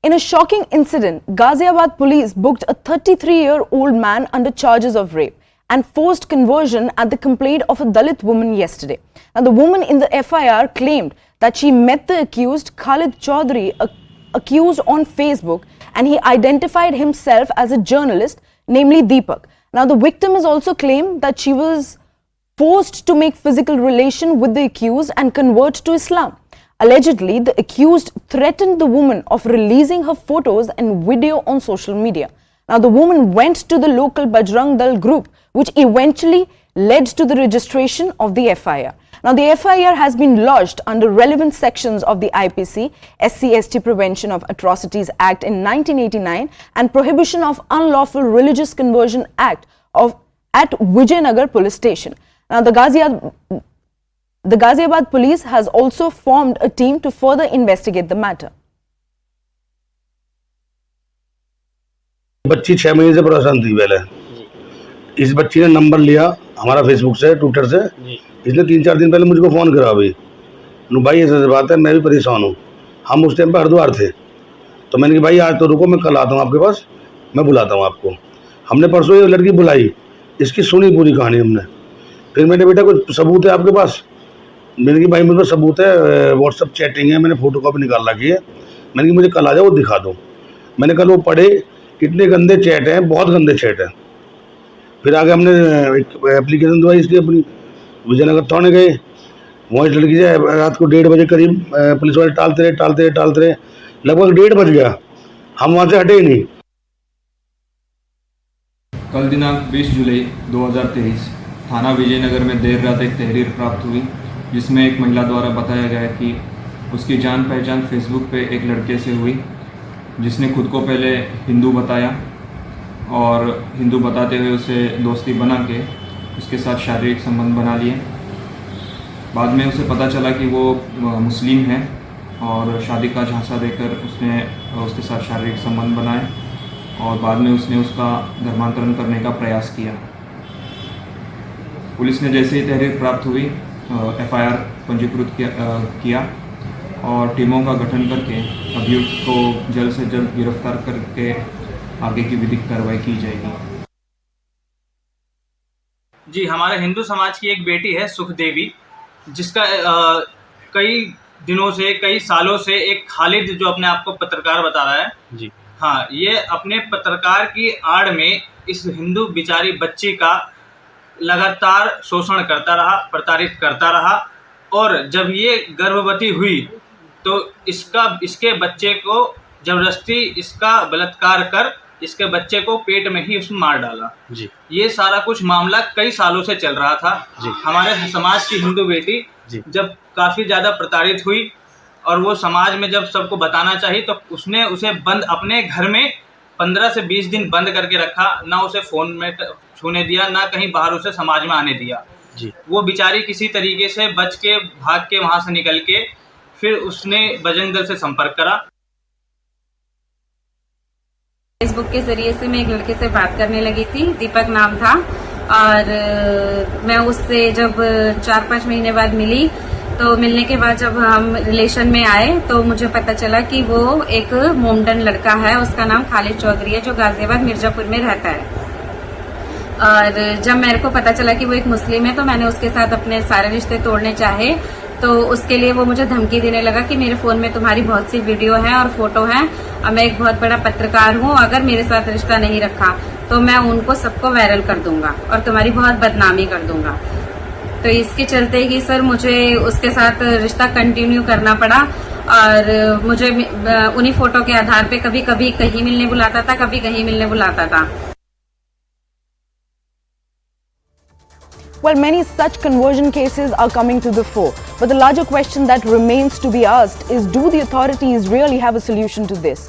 In a shocking incident, Ghaziabad police booked a 33-year-old man under charges of rape and forced conversion at the complaint of a Dalit woman yesterday. Now, the woman in the FIR claimed that she met the accused, Khalid Chaudhary, accused on Facebook, and he identified himself as a journalist, namely Deepak. Now, the victim has also claimed that she was forced to make physical relation with the accused and convert to Islam. Allegedly, the accused threatened the woman of releasing her photos and video on social media. Now, the woman went to the local Bajrang Dal group, which eventually led to the registration of the FIR. Now, the FIR has been lodged under relevant sections of the IPC, SC/ST Prevention of Atrocities Act in 1989 and Prohibition of Unlawful Religious Conversion Act at Vijayanagar Police Station. Now, the Ghaziabad police has also formed a team to further investigate the matter. बच्ची 6 महीने से परेशान थी पहले। इस बच्ची ने number लिया हमारा फेसबुक से, ट्विटर से। इसने 3-4 दिन पहले मुझको फ़ोन करा भाई भाई ऐसे बात है, मैं भी परेशान हूँ। हम उस टाइम पर हरिद्वार थे, तो मैंने कहा भाई आज तो रुको, मैं कल आता हूँ आपके पास, मैं बुलाता हूँ आपको। हमने परसों ये लड़की बुलाई, इसकी सुनी पूरी कहानी हमने। फिर मैंने बेटा कुछ सबूत है आपके पास? मैंने कहा भाई मेरे पास सबूत है, व्हाट्सअप चैटिंग है, मैंने फ़ोटो कॉपी निकाल रखी है। मैंने कहा मुझे कल आ जाओ, वो दिखा दो। मैंने कल वो पढ़े, कितने गंदे चैट हैं, बहुत गंदे चैट हैं। फिर आगे हमने एक एप्लीकेशन दवाई इसकी अपनी, विजयनगर थाने गए। वहाँ इस लड़की से रात को 1:30 बजे करीब पुलिस वाले टालते रहे, लगभग 1:30 बज गया, हम वहाँ से हटे ही नहीं। कल दिनांक 20 जुलाई 2023 थाना विजयनगर में देर रात एक तहरीर प्राप्त हुई, जिसमें एक महिला द्वारा बताया गया कि उसकी जान पहचान फेसबुक पे एक लड़के से हुई, जिसने खुद को पहले हिंदू बताया और हिंदू बताते हुए उसे दोस्ती बना के उसके साथ शारीरिक संबंध बना लिए। बाद में उसे पता चला कि वो मुस्लिम है और शादी का झांसा देकर उसने उसके साथ शारीरिक संबंध बनाए और बाद में उसने उसका धर्मांतरण करने का प्रयास किया। पुलिस ने जैसे ही तहरीर प्राप्त हुई FIR पंजीकृत किया और टीमों का गठन करके अभियुक्त को जल्द से जल्द गिरफ्तार करके आगे की विधिक कार्रवाई की जाएगी। जी, हमारे हिंदू समाज की एक बेटी है सुखदेवी, जिसका कई दिनों से, कई सालों से एक खालिद जो अपने आप को पत्रकार बता रहा है जी, हाँ, ये अपने पत्रकार की आड़ में इस हिंदू बिचारी बच्ची का लगातार शोषण करता रहा, प्रताड़ित करता रहा और जब ये गर्भवती हुई तो इसके बच्चे को जबरदस्ती इसका बलात्कार कर इसके बच्चे को पेट में ही उसमें मार डाला जी। ये सारा कुछ मामला कई सालों से चल रहा था जी। हमारे समाज की हिंदू बेटी जब काफ़ी ज़्यादा प्रताड़ित हुई और वो समाज में जब सबको बताना चाहिए तो उसने उसे बंद अपने घर में 15 से 20 दिन बंद करके रखा, ना उसे फ़ोन में छूने दिया, ना कहीं बाहर उसे समाज में आने दिया जी। वो बेचारी किसी तरीके से बच के भाग के वहाँ से निकल के फिर उसने बजरंग दल से संपर्क करा। फेसबुक के जरिए से मैं एक लड़के से बात करने लगी थी, दीपक नाम था, और मैं उससे जब 4-5 महीने बाद मिली तो मिलने के बाद जब हम रिलेशन में आए तो मुझे पता चला कि वो एक मोमडन लड़का है, उसका नाम खालिद चौधरी है, जो गाजियाबाद मिर्जापुर में रहता है। और जब मेरे को पता चला कि वो एक मुस्लिम है तो मैंने उसके साथ अपने सारे रिश्ते तोड़ने चाहे, तो उसके लिए वो मुझे धमकी देने लगा कि मेरे फ़ोन में तुम्हारी बहुत सी वीडियो है और फोटो है और मैं एक बहुत बड़ा पत्रकार हूँ, अगर मेरे साथ रिश्ता नहीं रखा तो मैं उनको सबको वायरल कर दूंगा और तुम्हारी बहुत बदनामी कर दूंगा। तो इसके चलते ही सर मुझे उसके साथ रिश्ता कंटिन्यू करना पड़ा और मुझे उन्हीं फोटो के आधार पे कभी कभी कहीं मिलने बुलाता था, कभी कहीं मिलने बुलाता था। Well, many such conversion cases are coming to the fore. But the larger question that remains to be asked is, do the authorities really have a solution to this?